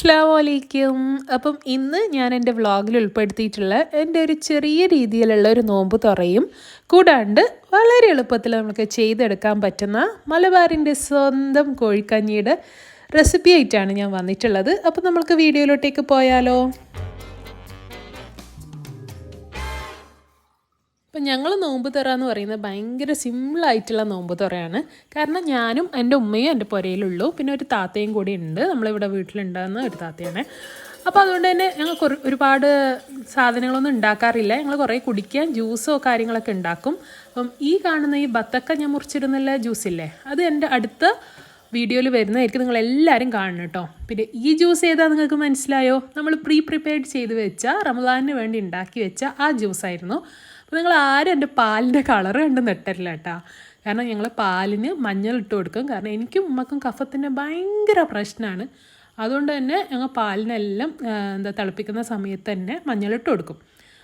അസ്സലാമലൈക്കും. അപ്പം ഇന്ന് ഞാൻ എൻ്റെ വ്ളോഗിൽ ഉൾപ്പെടുത്തിയിട്ടുള്ള എൻ്റെ ഒരു ചെറിയ രീതിയിലുള്ള ഒരു നോമ്പ് തുറയും കൂടാണ്ട് വളരെ എളുപ്പത്തിൽ നമുക്ക് ചെയ്തെടുക്കാൻ പറ്റുന്ന മലബാറിൻ്റെ സ്വന്തം കോഴിക്കഞ്ഞിയുടെ റെസിപ്പി ആയിട്ടാണ് ഞാൻ വന്നിട്ടുള്ളത്. അപ്പം നമുക്ക് വീഡിയോയിലോട്ടേക്ക് പോയാലോ? അപ്പം ഞങ്ങൾ നോമ്പ് തുറ എന്ന് പറയുന്നത് ഭയങ്കര സിമ്പിളായിട്ടുള്ള നോമ്പ് തുറയാണ്. കാരണം ഞാനും എൻ്റെ ഉമ്മയും എൻ്റെ പുരയിലുള്ളൂ, പിന്നെ ഒരു താത്തയും കൂടി ഉണ്ട്. നമ്മളിവിടെ വീട്ടിലുണ്ടാകുന്ന ഒരു താത്തയാണ്. അപ്പോൾ അതുകൊണ്ട് തന്നെ ഞങ്ങൾക്ക് ഒരുപാട് സാധനങ്ങളൊന്നും ഉണ്ടാക്കാറില്ല. ഞങ്ങൾ കുറേ കുടിക്കാൻ ജ്യൂസോ കാര്യങ്ങളൊക്കെ ഉണ്ടാക്കും. അപ്പം ഈ കാണുന്ന ഈ ബത്തക്ക ഞാൻ മുറിച്ചിരുന്നുള്ള ജ്യൂസില്ലേ, അത് എൻ്റെ അടുത്ത വീഡിയോയിൽ വരുന്നതായിരിക്കും. നിങ്ങളെല്ലാവരും കാണണം കേട്ടോ. പിന്നെ ഈ ജ്യൂസ് ഏതാ നിങ്ങൾക്ക് മനസ്സിലായോ? നമ്മൾ പ്രിപ്പയർഡ് ചെയ്ത് വെച്ച റമദാനിന് വേണ്ടി ഉണ്ടാക്കി വെച്ച ആ ജ്യൂസായിരുന്നു. അപ്പോൾ നിങ്ങൾ ആരും എൻ്റെ പാലിൻ്റെ കളറ് കണ്ട് നെട്ടരില്ല കേട്ടോ. കാരണം ഞങ്ങൾ പാലിന് മഞ്ഞൾ ഇട്ട് കൊടുക്കും. കാരണം എനിക്കും ഉമ്മക്കും കഫത്തിൻ്റെ ഭയങ്കര പ്രശ്നമാണ്. അതുകൊണ്ട് തന്നെ ഞങ്ങൾ പാലിനെല്ലാം തിളപ്പിക്കുന്ന സമയത്ത് തന്നെ മഞ്ഞളിട്ട് കൊടുക്കും.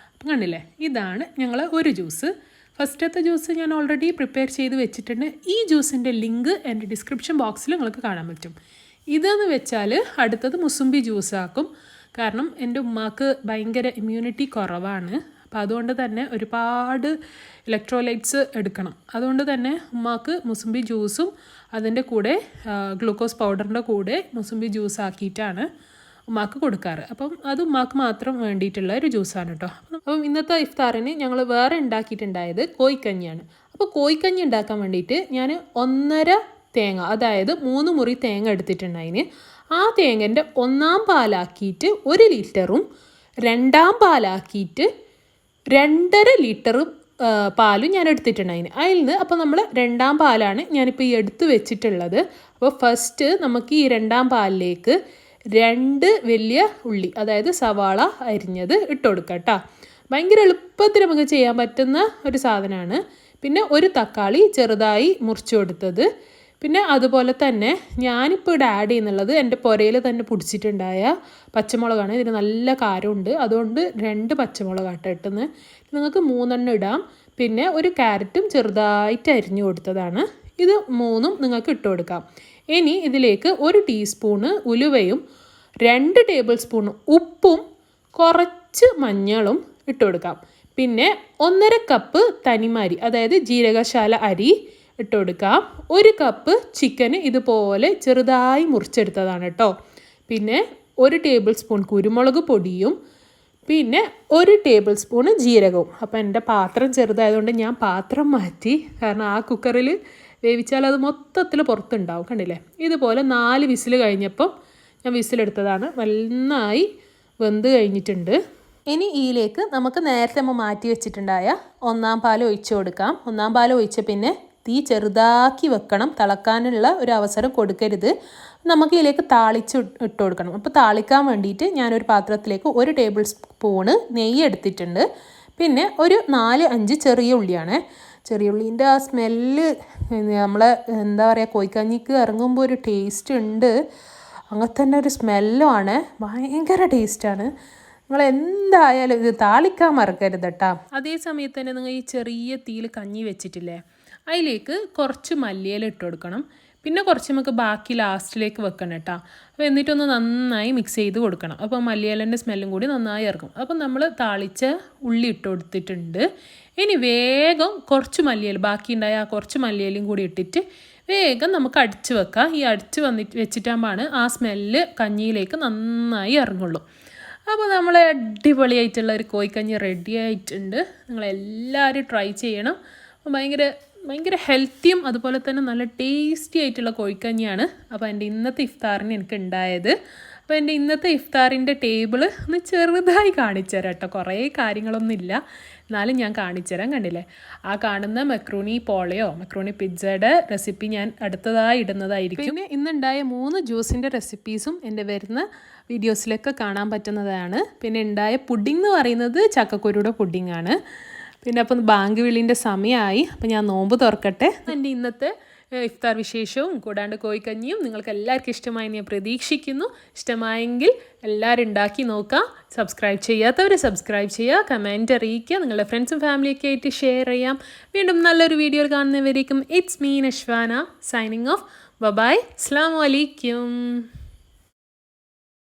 അപ്പം കണ്ടില്ലേ, ഇതാണ് ഞങ്ങൾ ഒരു ജ്യൂസ്. ഫസ്റ്റത്തെ ജ്യൂസ് ഞാൻ ഓൾറെഡി പ്രിപ്പയർ ചെയ്ത് വെച്ചിട്ടുണ്ട്. ഈ ജ്യൂസിൻ്റെ ലിങ്ക് എൻ്റെ ഡിസ്ക്രിപ്ഷൻ ബോക്സിൽ നിങ്ങൾക്ക് കാണാൻ പറ്റും. ഇതെന്ന് വെച്ചാൽ അടുത്തത് മുസംബി ജ്യൂസാക്കും. കാരണം എൻ്റെ ഉമ്മാക്ക് ഭയങ്കര ഇമ്മ്യൂണിറ്റി കുറവാണ്. അപ്പോൾ അതുകൊണ്ട് തന്നെ ഒരുപാട് ഇലക്ട്രോലൈറ്റ്സ് എടുക്കണം. അതുകൊണ്ട് തന്നെ ഉമ്മാക്ക് മുസംബി ജ്യൂസും അതിൻ്റെ കൂടെ ഗ്ലൂക്കോസ് പൗഡറിൻ്റെ കൂടെ മുസംബി ജ്യൂസ് ആക്കിയിട്ടാണ് ഉമ്മാക്ക് കൊടുക്കാറ്. അപ്പം അത് ഉമ്മാക്ക് മാത്രം വേണ്ടിയിട്ടുള്ള ഒരു ജ്യൂസാണ് കേട്ടോ. അപ്പം ഇന്നത്തെ ഇഫ്താറിന് ഞങ്ങൾ വേറെ ഉണ്ടാക്കിയിട്ടുണ്ടായത് കോഴിക്കഞ്ഞിയാണ്. അപ്പോൾ കോഴിക്കഞ്ഞി ഉണ്ടാക്കാൻ വേണ്ടിയിട്ട് ഞാൻ 1.5 തേങ്ങ, അതായത് 3 മുറി തേങ്ങ എടുത്തിട്ടുണ്ടായിന്. ആ തേങ്ങൻ്റെ 1-ാം പാലാക്കിയിട്ട് 1 ലിറ്ററും 2-ാം പാലാക്കിയിട്ട് 2.5 ലിറ്ററും പാലും ഞാൻ എടുത്തിട്ടുണ്ടായിന്. അതിൽ നിന്ന് അപ്പോൾ നമ്മൾ 2-ാം പാലാണ് ഞാനിപ്പോൾ ഈ എടുത്ത് വെച്ചിട്ടുള്ളത്. അപ്പോൾ ഫസ്റ്റ് നമുക്ക് ഈ 2-ാം പാലിലേക്ക് 2 വലിയ ഉള്ളി, അതായത് സവാള അരിഞ്ഞത് ഇട്ട് കൊടുക്കാം കേട്ടോ. ഭയങ്കര എളുപ്പത്തിൽ നമുക്ക് ചെയ്യാൻ പറ്റുന്ന ഒരു സാധനമാണ്. പിന്നെ 1 തക്കാളി ചെറുതായി മുറിച്ച് കൊടുത്തത്. പിന്നെ അതുപോലെ തന്നെ ഞാനിപ്പോൾ ഇവിടെ ആഡ് ചെയ്യുന്നുള്ളത് എൻ്റെ പുരയിൽ തന്നെ പൊടിച്ചിട്ടുണ്ടായ പച്ചമുളകാണ്. ഇതിന് നല്ല കാരമുണ്ട്, അതുകൊണ്ട് 2 പച്ചമുളകാട്ടോ ഇട്ടുന്നത്. നിങ്ങൾക്ക് 3 ഇടാം. പിന്നെ 1 ക്യാരറ്റും ചെറുതായിട്ട് അരിഞ്ഞു കൊടുത്തതാണ്. ഇത് 3 നിങ്ങൾക്ക് ഇട്ട് കൊടുക്കാം. ഇനി ഇതിലേക്ക് 1 ടീസ്പൂണ് ഉലുവയും 2 ടേബിൾ സ്പൂൺ ഉപ്പും കുറച്ച് മഞ്ഞളും ഇട്ട് കൊടുക്കാം. പിന്നെ 1.5 കപ്പ് തനിമരി, അതായത് ജീരകശാല അരി ഇട്ട് കൊടുക്കാം. 1 കപ്പ് ചിക്കന് ഇതുപോലെ ചെറുതായി മുറിച്ചെടുത്തതാണ് കേട്ടോ. പിന്നെ 1 ടേബിൾ സ്പൂൺ കുരുമുളക് പൊടിയും പിന്നെ 1 ടേബിൾ സ്പൂണ് ജീരകവും. അപ്പോൾ എൻ്റെ പാത്രം ചെറുതായതുകൊണ്ട് ഞാൻ പാത്രം മാറ്റി. കാരണം ആ കുക്കറിൽ വേവിച്ചാൽ അത് മൊത്തത്തിൽ പുറത്തുണ്ടാവും. കണ്ടില്ലേ, ഇതുപോലെ 4 വിസിൽ കഴിഞ്ഞപ്പം ഞാൻ വിസിലെടുത്തതാണ്. നന്നായി വെന്ത് കഴിഞ്ഞിട്ടുണ്ട്. ഇനി ഇതിലേക്ക് നമുക്ക് നേരത്തെ മാറ്റി വെച്ചിട്ടുണ്ടായ 1-ാം പാൽ ഒഴിച്ച് കൊടുക്കാം. 1-ാം പാൽ ഒഴിച്ച് പിന്നെ തീ ചെറുതാക്കി വെക്കണം. തിളക്കാനുള്ള ഒരു അവസരം കൊടുക്കരുത്. നമുക്ക് ഇതിലേക്ക് താളിച്ച് ഇട്ട് കൊടുക്കണം. അപ്പോൾ താളിക്കാൻ വേണ്ടിയിട്ട് ഞാനൊരു പാത്രത്തിലേക്ക് 1 ടേബിൾ സ്പൂണ് നെയ്യ് എടുത്തിട്ടുണ്ട്. പിന്നെ ഒരു 4-5 ചെറിയ ഉള്ളിയാണ്. ചെറിയ ഉള്ളീൻ്റെ ആ സ്മെല്ല് നമ്മളെ കോഴിക്കഞ്ഞിക്ക് ഇറങ്ങുമ്പോൾ ഒരു ടേസ്റ്റ് ഉണ്ട്. അങ്ങനെ തന്നെ ഒരു സ്മെല്ലുമാണ്, ഭയങ്കര ടേസ്റ്റാണ്. നിങ്ങൾ എന്തായാലും ഇത് താളിക്കാൻ മറക്കരുത് കേട്ടോ. അതേ സമയത്ത് തന്നെ നിങ്ങൾ ഈ ചെറിയ തീയിൽ കഞ്ഞി വെച്ചിട്ടില്ലേ, അതിലേക്ക് കുറച്ച് മല്ലിയില ഇട്ട് കൊടുക്കണം. പിന്നെ കുറച്ച് നമുക്ക് ബാക്കി ലാസ്റ്റിലേക്ക് വെക്കണം കേട്ടോ. അപ്പോൾ എന്നിട്ടൊന്ന് നന്നായി മിക്സ് ചെയ്ത് കൊടുക്കണം. അപ്പോൾ മല്ലിയിലേൻ്റെ സ്മെല്ലും കൂടി നന്നായി ഇറങ്ങും. അപ്പം നമ്മൾ താളിച്ച ഉള്ളി ഇട്ട് കൊടുത്തിട്ടുണ്ട്. ഇനി വേഗം കുറച്ച് മല്ലിയില, ബാക്കി ഉണ്ടായ ആ കുറച്ച് മല്ലിയിലയും കൂടി ഇട്ടിട്ട് വേഗം നമുക്ക് അടിച്ച് വെക്കാം. ഈ അടിച്ച് വെച്ചിട്ടാകുമ്പോഴാണ് ആ സ്മെല്ല് കഞ്ഞിയിലേക്ക് നന്നായി ഇറങ്ങുള്ളൂ. അപ്പോൾ നമ്മൾ അടിപൊളിയായിട്ടുള്ള ഒരു കോഴിക്കഞ്ഞി റെഡി ആയിട്ടുണ്ട്. നിങ്ങളെല്ലാവരും ട്രൈ ചെയ്യണം. ഭയങ്കര ഹെൽത്തിയും അതുപോലെ തന്നെ നല്ല ടേസ്റ്റി ആയിട്ടുള്ള കോഴിക്കഞ്ഞിയാണ്. അപ്പോൾ എൻ്റെ ഇന്നത്തെ ഇഫ്താറിന് എനിക്ക് ഉണ്ടായത്. അപ്പോൾ എൻ്റെ ഇന്നത്തെ ഇഫ്താറിൻ്റെ ടേബിൾ ഒന്ന് ചെറുതായി കാണിച്ചു തരാം കേട്ടോ. കുറേ കാര്യങ്ങളൊന്നും ഇല്ല, എന്നാലും ഞാൻ കാണിച്ചു തരാം. കണ്ടില്ലേ, ആ കാണുന്ന മക്രോണി പോളയോ മക്രോണി പിസ്സയുടെ റെസിപ്പി ഞാൻ അടുത്തതായി ഇടുന്നതായിരിക്കും. പിന്നെ ഇന്നുണ്ടായ 3 ജ്യൂസിൻ്റെ റെസിപ്പീസും എൻ്റെ വരുന്ന വീഡിയോസിലൊക്കെ കാണാൻ പറ്റുന്നതാണ്. പിന്നെ ഉണ്ടായ പുഡിംഗ് എന്ന് പറയുന്നത് ചക്കക്കുരുയുടെ പുഡിങ്ങാണ്. പിന്നെ അപ്പം ബാങ്ക് വിളിൻ്റെ സമയമായി. അപ്പം ഞാൻ നോമ്പ് തുറക്കട്ടെ. എൻ്റെ ഇന്നത്തെ ഇഫ്താർ വിശേഷവും കൂടാണ്ട് കോഴിക്കഞ്ഞിയും നിങ്ങൾക്ക് എല്ലാവർക്കും ഇഷ്ടമായി ഞാൻ പ്രതീക്ഷിക്കുന്നു. ഇഷ്ടമായെങ്കിൽ എല്ലാവരും ഉണ്ടാക്കി നോക്കാം. സബ്സ്ക്രൈബ് ചെയ്യാത്തവർ സബ്സ്ക്രൈബ് ചെയ്യുക, കമൻറ്റ് അറിയിക്കുക, നിങ്ങളുടെ ഫ്രണ്ട്സും ഫാമിലിയൊക്കെ ആയിട്ട് ഷെയർ ചെയ്യാം. വീണ്ടും നല്ലൊരു വീഡിയോയിൽ കാണുന്നവരേക്കും it's me Nashwana signing off. Bye. അസ്സലാമു അലൈക്കും.